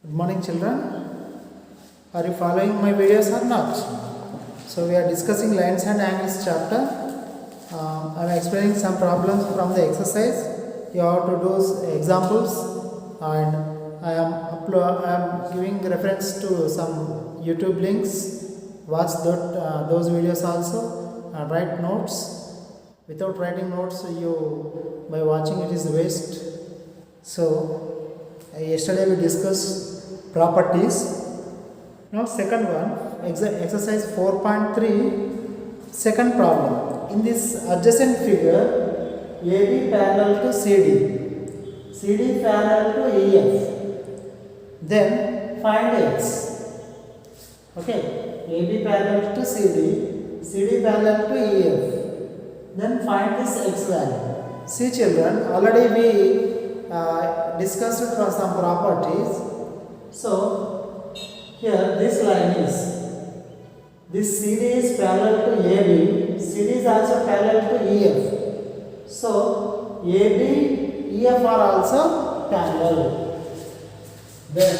Good morning, children. Are you following my videos or not? So we are discussing lines and angles chapter. I am explaining some problems from the exercise. You have to do examples, and I am giving reference to some YouTube links. Watch those videos also. Write notes. Without writing notes, you by watching it is waste. So yesterday we discussed properties. Now second one, exercise 4.3, second problem. In this adjacent figure, AB parallel to CD, CD parallel to EF. Then find X. Okay, AB parallel to CD, CD parallel to EF. Then find this X value. See children, already we discussed for some properties. So here this line is, this CD is parallel to AB, CD is also parallel to EF. So AB, EF are also parallel. Then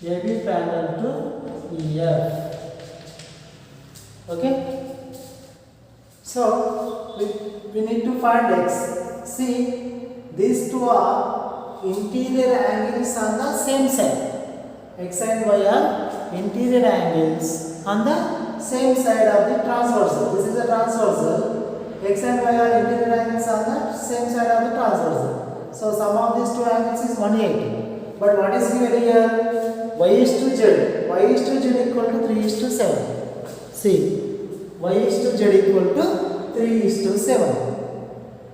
AB parallel to EF. Okay. So we need to find X. See, these two are interior angles on the same side. X and Y are interior angles on the same side of the transversal. This is a transversal. X and Y are interior angles on the same side of the transversal. So sum of these two angles is 180. But what is given here? Y is to Z. Y is to Z equal to 3 is to 7. See, Y is to Z equal to 3 is to 7.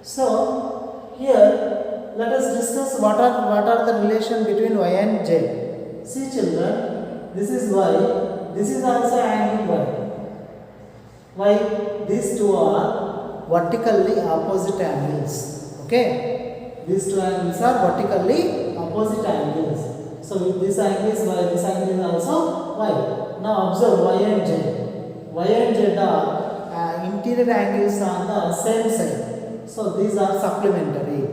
So here let us discuss what are the relation between Y and Z. See children, this is Y, this is also angle Y. Why? These two are vertically opposite angles. Okay, these two angles are vertically opposite angles. So if this angle is Y, this angle is also Y. Now observe Y and Z. Y and Z are interior angles on the same side. So these are supplementary.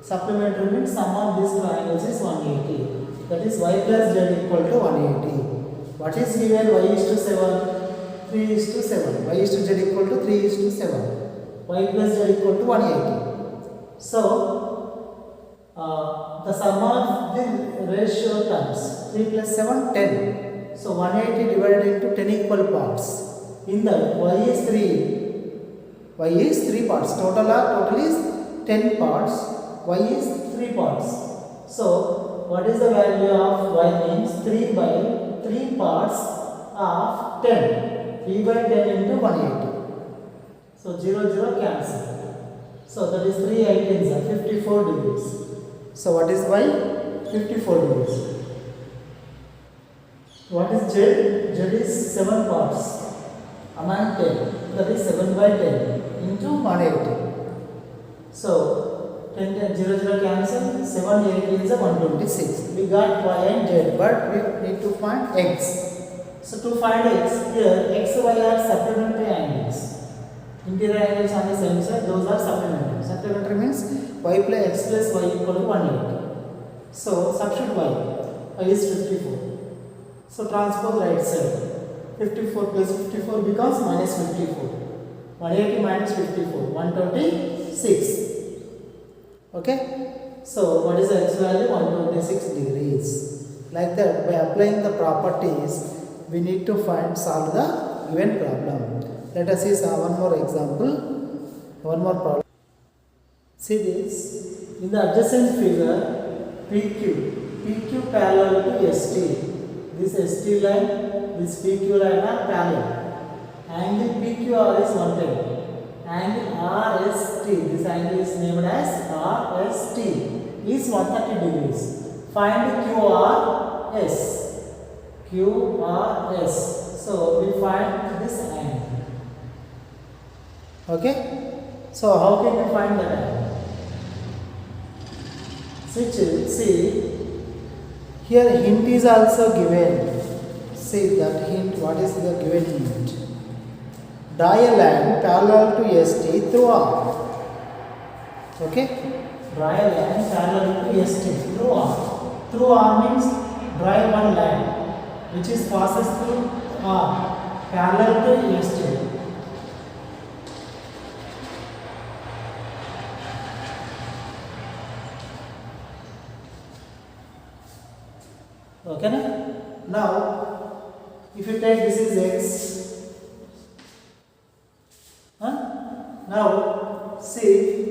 Supplementary means sum of these two angles is 180. That is Y plus Z equal to 180. What is given? Y is to 7, 3 is to 7. Y is to Z equal to 3 is to 7. Y plus Z equal to 180. So the sum of the ratio terms, 3 plus 7, 10. So 180 divided into 10 equal parts. In that Y is 3. Y is 3 parts. Total is 10 parts. Y is 3 parts. So what is the value of Y means 3 by 3 parts of 10. 3 by 10 into 180. So 0, 0 cancel. So that is 3 18s are 54 degrees. So what is Y? 54 degrees. What is Z? Z is 7 parts among 10. That is 7 by 10 into 180. So 10, 0, 0 cancel. 7 8 is 126. We got Y and Z, but we need to find X. So to find X, here X, Y are supplementary angles. Interior angles on the same side, those are supplementary. Supplementary means Y plus X plus Y equal to 180. So substitute Y. Y is 54. So transpose right side. 54 plus 54 becomes minus 54. 180 minus 54, 126. Okay. So what is the X value? 126 degrees. Like that, by applying the properties, we need to solve the given problem. Let us see one more example. One more problem. See this. In the adjacent figure, PQ parallel to ST. This ST line, this PQ line are parallel. Angle PQR is 110. Angle RST, this angle is named as RST, is 130 degrees. Find QRS. QRS. So we find this angle. Okay. So how can we find that angle? See. Here hint is also given. See that hint. What is the given hint? Dial parallel to ST through R. Okay. Draw a line parallel to ST through R. Through R means draw one line which is passes through R parallel to ST. Okay na? Now if you take this is X, now see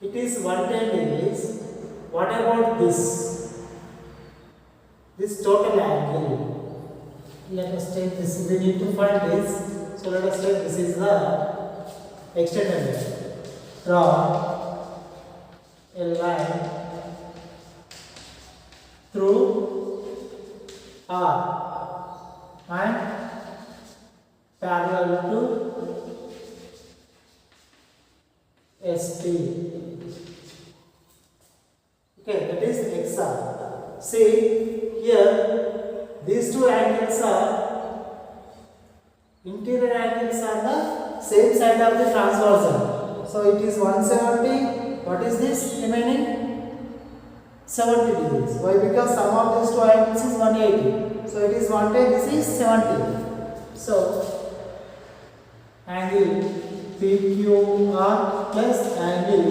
it is 110 degrees. What about this? This total angle. Let us take this. We need to find this. So let us take this is the extended line. Draw a line through R and parallel to ST. Okay, that is XR. See here, these two angles are interior angles are the same side of the transversal. So it is 170. What is this remaining? 70 degrees. Why? Because sum of these two angles is 180. So it is 110. This is 70. So angle PQR plus angle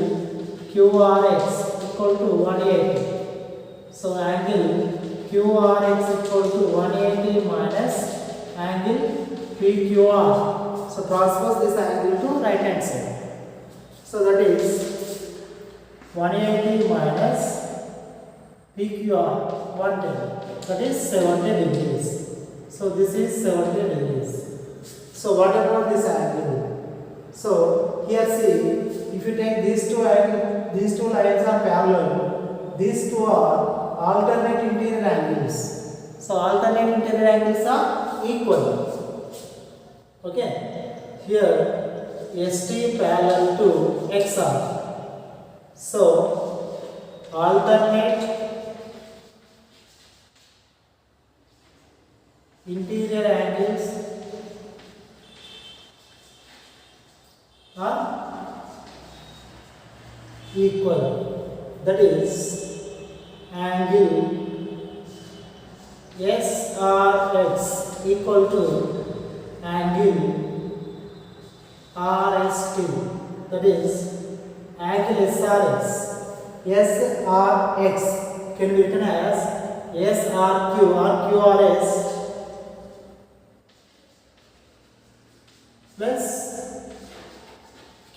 QRX equal to 180. So angle QRX equal to 180 minus angle PQR. So transpose this angle to right hand side. So that is 180 minus PQR 110. That is 70 degrees. So this is 70 degrees. So what about this angle? So here see, if you take these two angles, these two lines are parallel. These two are alternate interior angles. So alternate interior angles are equal. Okay. Here ST parallel to XR. So alternate interior angles are equal. That is angle SRX equal to angle RST. That is angle SRX can be written as SRQ or QRS plus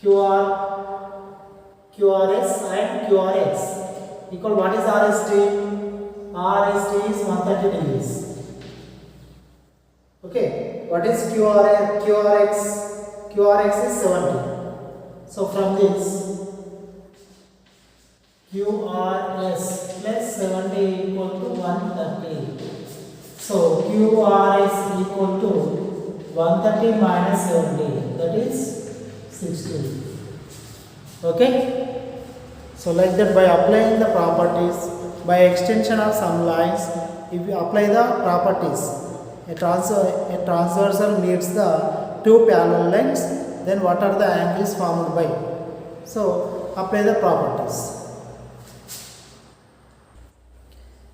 QRS and QRX equal what is RST? RST is 130 degrees. Okay, what is QRX? QRX is 70. So from this QRS plus 70 equal to 130. So QRS equal to 130 minus 70, that is 60. Okay. So like that, by applying the properties, by extension of some lines, if you apply the properties, a transversal meets the two parallel lines, then what are the angles formed by? So apply the properties.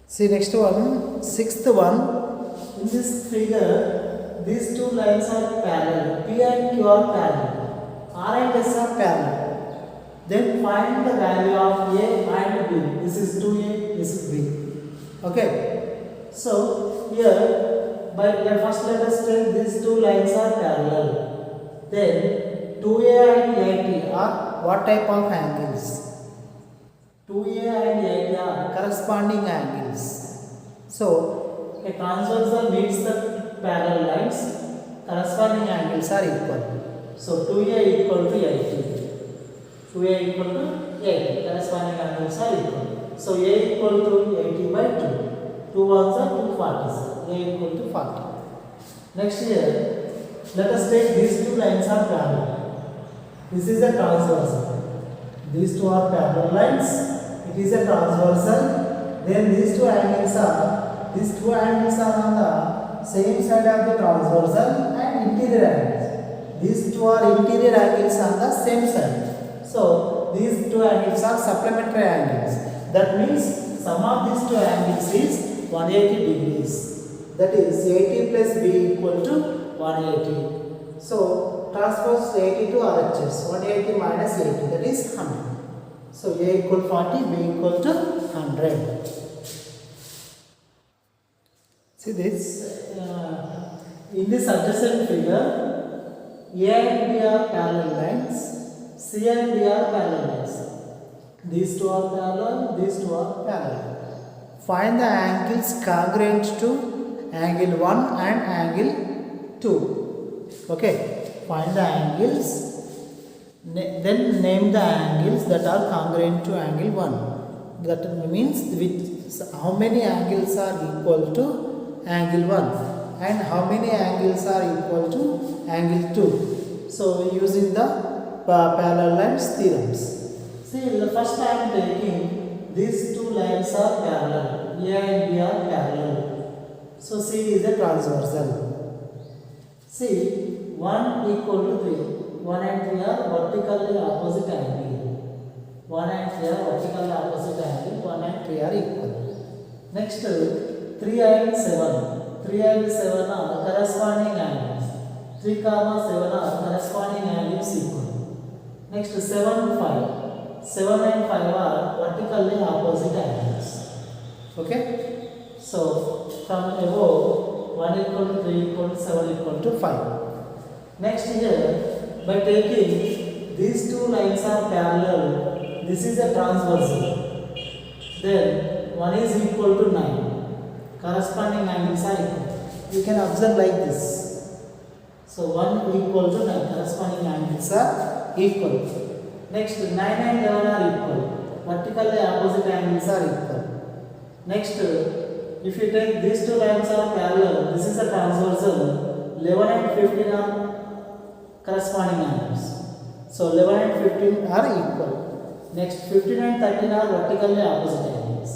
See next one, sixth one. In this figure, these two lines are parallel. P and Q are parallel. R and S are parallel. Then find the value of A and B. This is 2A, this is B. Okay. So here, first let us take these two lines are parallel. Then 2A and 80 are what type of angles? 2A and 80 are corresponding angles. So a transversal meets the parallel lines, corresponding angles are equal. So 2A equal to 80. 2A equal to 80, corresponding angles are equal. So A equal to 80 by 2. 2 ones are 2 40s. A equal to 40. Next here, let us take these two lines are parallel. This is a transversal. These two are parallel lines. It is a transversal. Then these two angles are on the same side of the transversal and interior angles. These two are interior angles on the same side. So these two angles are supplementary angles. That means sum of these two angles is 180 degrees. That is 80 plus b equal to 180. So transpose 80 to RHS. 180 minus 80, that is 100. So A equal 40, B equal to 100. See this, in this adjacent figure, A and B are parallel lines, C and D are parallel lines. These two are parallel, these two are parallel. Find the angles congruent to angle 1 and angle 2. Okay, find the angles, then name the angles that are congruent to angle 1. That means how many angles are equal to angle 1 and how many angles are equal to angle 2. So using the parallel lines theorems. See, the first I am taking these two lines are parallel. A and B are parallel. So C is a transversal. See, 1 equal to 3. 1 and 3 are vertically opposite angle. 1 and 3 are vertically opposite angle. 1 and 3 are equal. Next, 3 and 7. 3 and 7 are corresponding angles. 3, 7 are corresponding angles equal. Next, 7, 5. 7 and 5 are vertically opposite angles. Okay? So, from above, 1 equal to 3 equal to 7 equal to 5. Next here, by taking these two lines are parallel, this is a transversal. Then 1 is equal to 9. Corresponding angles are equal. You can observe like this. So 1 equal to 9. Corresponding angles are equal. Next, 9 and 11 are equal. Vertically opposite angles are equal. Next, if you take these two lines are parallel, this is a transversal. 11 and 15 are corresponding angles. So 11 and 15 are equal. Next, 15 and 13 are vertically opposite angles.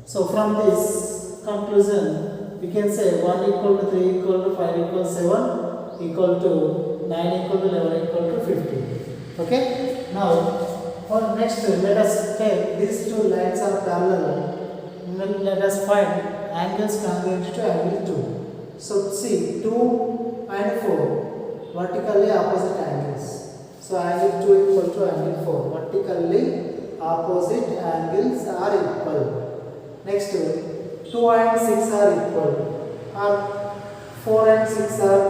So from this conclusion, we can say 1 equal to 3 equal to 5 equal to 7 equal to 9 equal to 11 equal to 15. Okay. Now, for next, let us take these two lines are parallel. Let us find angles congruent to angle 2. So see, 2 and 4. Vertically opposite angles. So angle 2 equal to angle 4. Vertically opposite angles are equal. Next, 2 and 6 are equal. Or 4 and 6 are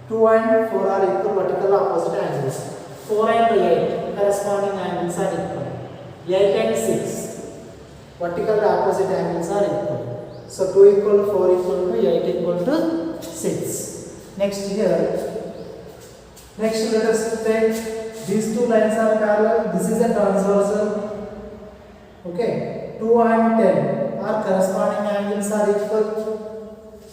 2 and 4 are equal vertical opposite angles. 4 and 8 corresponding angles are equal. 8 and 6 vertical opposite angles are equal. So 2 equal to 4 equal to 8 equal to 6. Next here, next let us take these two lines are parallel. This is a transversal. Okay, 2 and 10 are corresponding angles are equal.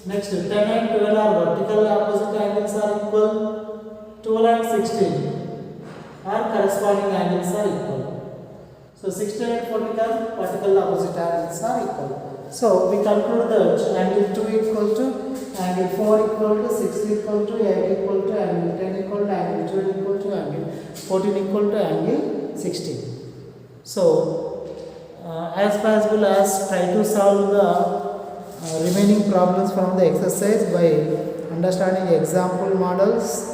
Next, 10 and 12 are vertical opposite angles are equal. 12 and 16 are corresponding angles are equal. So 16 and 14 are vertical opposite angles are equal. So we conclude that angle 2 equal to angle 4 equal to 6 equal to 8 equal to angle 10 equal to angle 12 equal to angle 14 equal to angle 16. So as possible as try to solve the remaining problems from the exercise by understanding example models.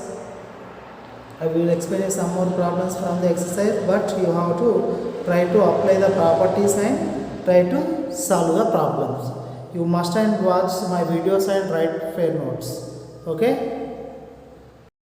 I will explain some more problems from the exercise, but you have to try to apply the properties and try to solve the problems. You must and watch my videos and write fair notes. Okay.